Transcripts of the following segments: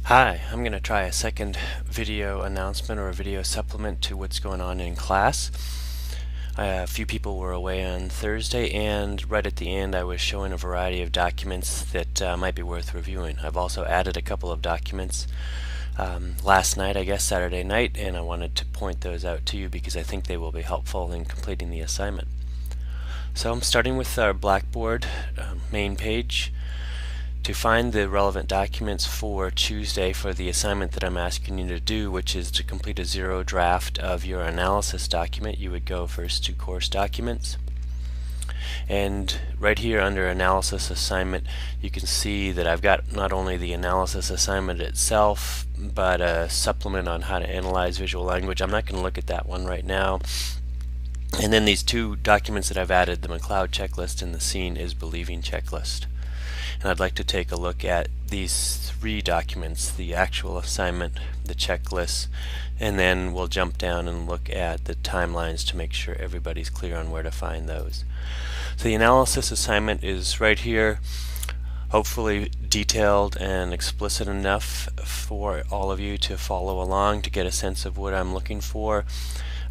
Hi, I'm going to try a second video announcement or a video supplement to what's going on in class. A few people were away on Thursday, and right at the end I was showing a variety of documents that might be worth reviewing. I've also added a couple of documents last night, I guess Saturday night, and I wanted to point those out to you because I think they will be helpful in completing the assignment. So I'm starting with our Blackboard main page. To find the relevant documents for Tuesday for the assignment that I'm asking you to do, which is to complete a zero draft of your analysis document, you would go first to Course Documents. And right here under Analysis Assignment, you can see that I've got not only the analysis assignment itself, but a supplement on how to analyze visual language. I'm not going to look at that one right now. And then these two documents that I've added, the McLeod checklist and the Seeing is Believing checklist. And I'd like to take a look at these three documents, the actual assignment, the checklist, and then we'll jump down and look at the timelines to make sure everybody's clear on where to find those. So the analysis assignment is right here, hopefully detailed and explicit enough for all of you to follow along to get a sense of what I'm looking for.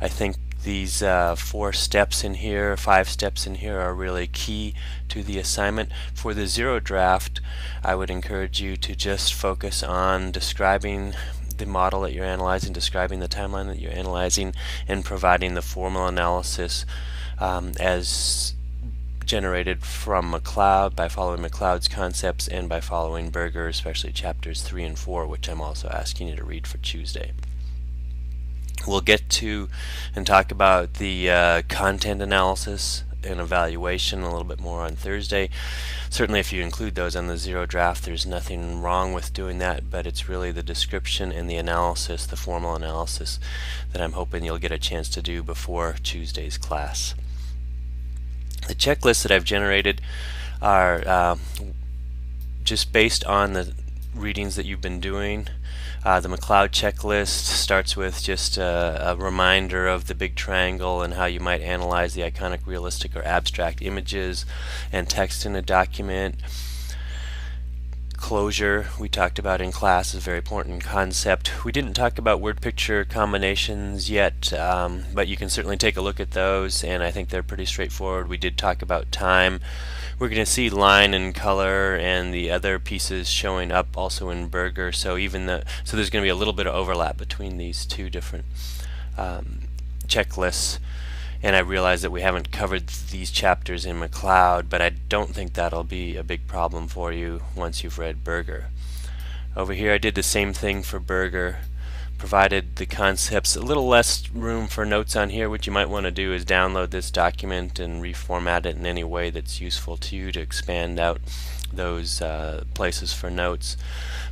I think these 4 steps in here, 5 steps in here are really key to the assignment. For the zero draft, I would encourage you to just focus on describing the model that you're analyzing, describing the timeline that you're analyzing, and providing the formal analysis as generated from McLeod by following McLeod's concepts and by following Berger, especially chapters 3 and 4, which I'm also asking you to read for Tuesday. We'll get to and talk about the content analysis and evaluation a little bit more on Thursday. Certainly if you include those on the zero draft, there's nothing wrong with doing that, but it's really the description and the analysis, the formal analysis, that I'm hoping you'll get a chance to do before Tuesday's class. The checklists that I've generated are just based on the readings that you've been doing. The McLeod checklist starts with just a reminder of the big triangle and how you might analyze the iconic, realistic, or abstract images and text in a document. Closure, we talked about in class, is a very important concept. We didn't talk about word-picture combinations yet, but you can certainly take a look at those, and I think they're pretty straightforward. We did talk about time. We're going to see line and color and the other pieces showing up also in Berger, so there's going to be a little bit of overlap between these two different checklists. And I realize that we haven't covered these chapters in McLeod, but I don't think that'll be a big problem for you once you've read Berger. Over here I did the same thing for Berger, provided the concepts, a little less room for notes on here. What you might want to do is download this document and reformat it in any way that's useful to you to expand out those places for notes.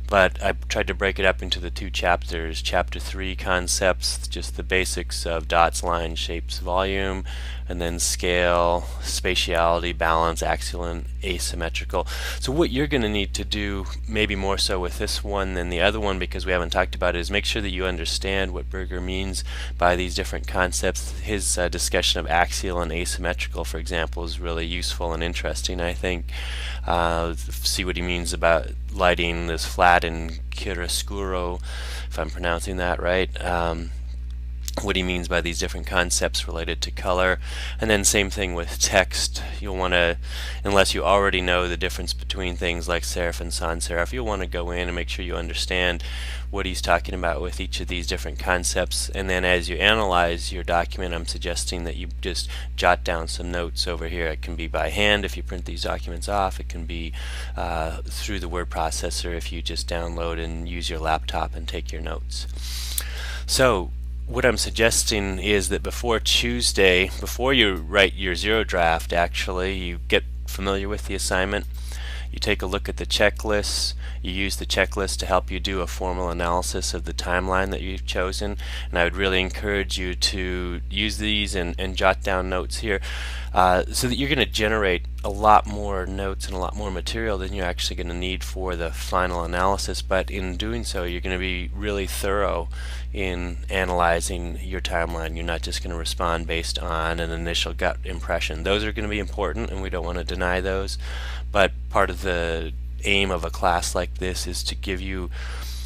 But I tried to break it up into the 2 chapters. Chapter 3, concepts, just the basics of dots, lines, shapes, volume, and then scale, spatiality, balance, axial and asymmetrical. So what you're going to need to do, maybe more so with this one than the other one because we haven't talked about it, is make sure that you understand what Berger means by these different concepts. His discussion of axial and asymmetrical, for example, is really useful and interesting, I think. See what he means about lighting this flat in chiaroscuro, if I'm pronouncing that right. What he means by these different concepts related to color. And then same thing with text. You'll want to, unless you already know the difference between things like serif and sans serif, you'll want to go in and make sure you understand what he's talking about with each of these different concepts. And then as you analyze your document, I'm suggesting that you just jot down some notes over here. It can be by hand if you print these documents off. It can be through the word processor if you just download and use your laptop and take your notes. So what I'm suggesting is that before Tuesday, before you write your zero draft, actually, you get familiar with the assignment, you take a look at the checklists, you use the checklist to help you do a formal analysis of the timeline that you've chosen, and I would really encourage you to use these and jot down notes here so that you're going to generate a lot more notes and a lot more material than you're actually going to need for the final analysis. But in doing so, you're going to be really thorough in analyzing your timeline. You're not just going to respond based on an initial gut impression. Those are going to be important, and we don't want to deny those, but part of the aim of a class like this is to give you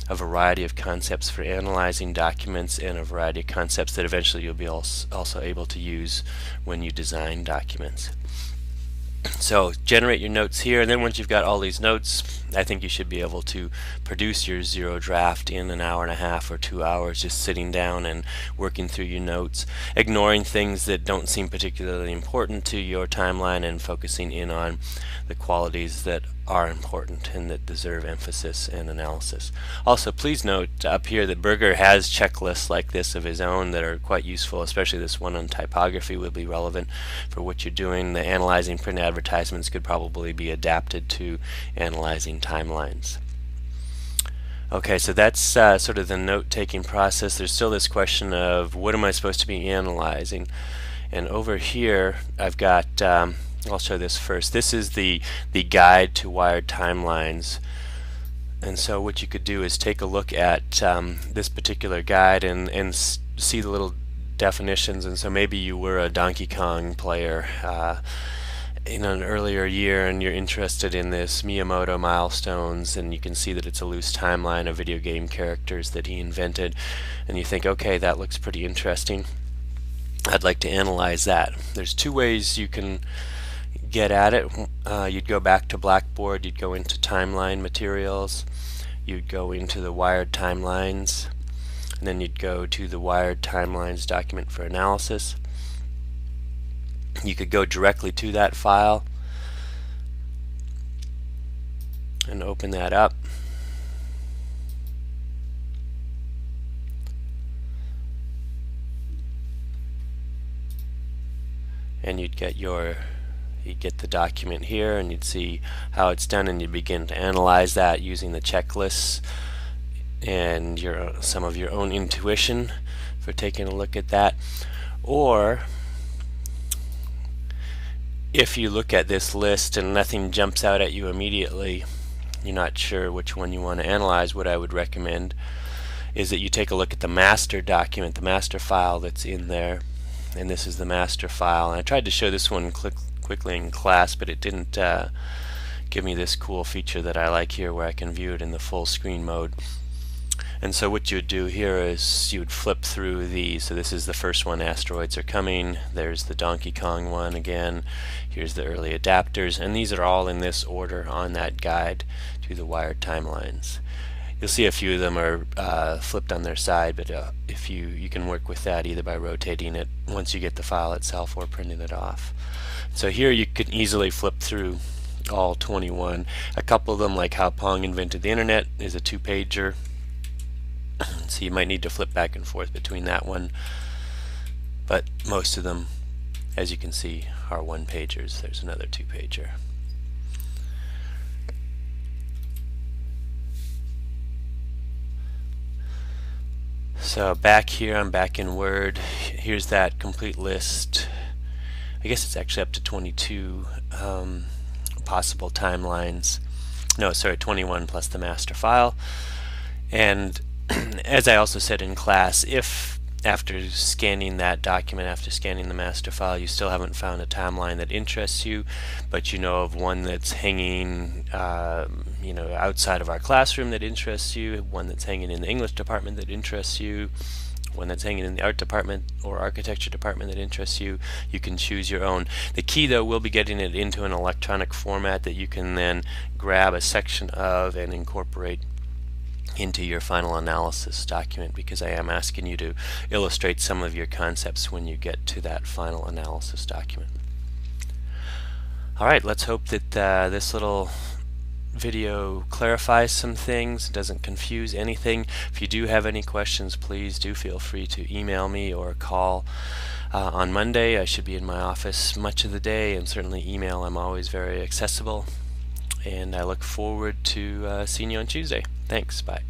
a variety of concepts for analyzing documents and a variety of concepts that eventually you'll be also able to use when you design documents. So generate your notes here, and then once you've got all these notes, I think you should be able to produce your zero draft in an hour and a half or 2 hours, just sitting down and working through your notes, ignoring things that don't seem particularly important to your timeline and focusing in on the qualities that are important and that deserve emphasis and analysis. Also, please note up here that Berger has checklists like this of his own that are quite useful, especially this one on typography will be relevant for what you're doing. The analyzing print advertisements could probably be adapted to analyzing timelines. Okay, so that's sort of the note-taking process. There's still this question of what am I supposed to be analyzing? And over here I've got I'll show this first. This is the guide to wired timelines. And so what you could do is take a look at this particular guide and see the little definitions. And so maybe you were a Donkey Kong player in an earlier year and you're interested in this Miyamoto milestones, and you can see that it's a loose timeline of video game characters that he invented, and you think, okay, that looks pretty interesting. I'd like to analyze that. There's two ways you can get at it. You'd go back to Blackboard, you'd go into timeline materials, you'd go into the wired timelines, and then you'd go to the wired timelines document for analysis. You could go directly to that file and open that up. And you'd get the document here, and you'd see how it's done, and you'd begin to analyze that using the checklists and some of your own intuition for taking a look at that. Or if you look at this list and nothing jumps out at you immediately, you're not sure which one you want to analyze, what I would recommend is that you take a look at the master document, the master file that's in there. And this is the master file. And I tried to show this one quickly in class, but it didn't give me this cool feature that I like here where I can view it in the full screen mode. And so what you would do here is you would flip through these. So this is the first one, asteroids are coming. There's the Donkey Kong one again. Here's the early adapters, and these are all in this order on that guide to the wired timelines. You'll see a few of them are flipped on their side, but if you can work with that either by rotating it once you get the file itself or printing it off. So here you could easily flip through all 21. A couple of them, like how Pong invented the internet, is a 2-pager. So you might need to flip back and forth between that one, but most of them, as you can see, are 1-pagers. There's another 2-pager. So back here, I'm back in Word. Here's that complete list. I guess it's actually up to 22 possible timelines. No, sorry, 21 plus the master file. And as I also said in class, if after scanning that document, after scanning the master file, you still haven't found a timeline that interests you, but you know of one that's hanging outside of our classroom that interests you, one that's hanging in the English department that interests you, one that's hanging in the art department or architecture department that interests you, you can choose your own. The key, though, will be getting it into an electronic format that you can then grab a section of and incorporate into your final analysis document, because I am asking you to illustrate some of your concepts when you get to that final analysis document. Alright, let's hope that this little video clarifies some things, doesn't confuse anything. If you do have any questions, please do feel free to email me or call. On Monday I should be in my office much of the day, and certainly email, I'm always very accessible. And I look forward to seeing you on Tuesday. Thanks, bye.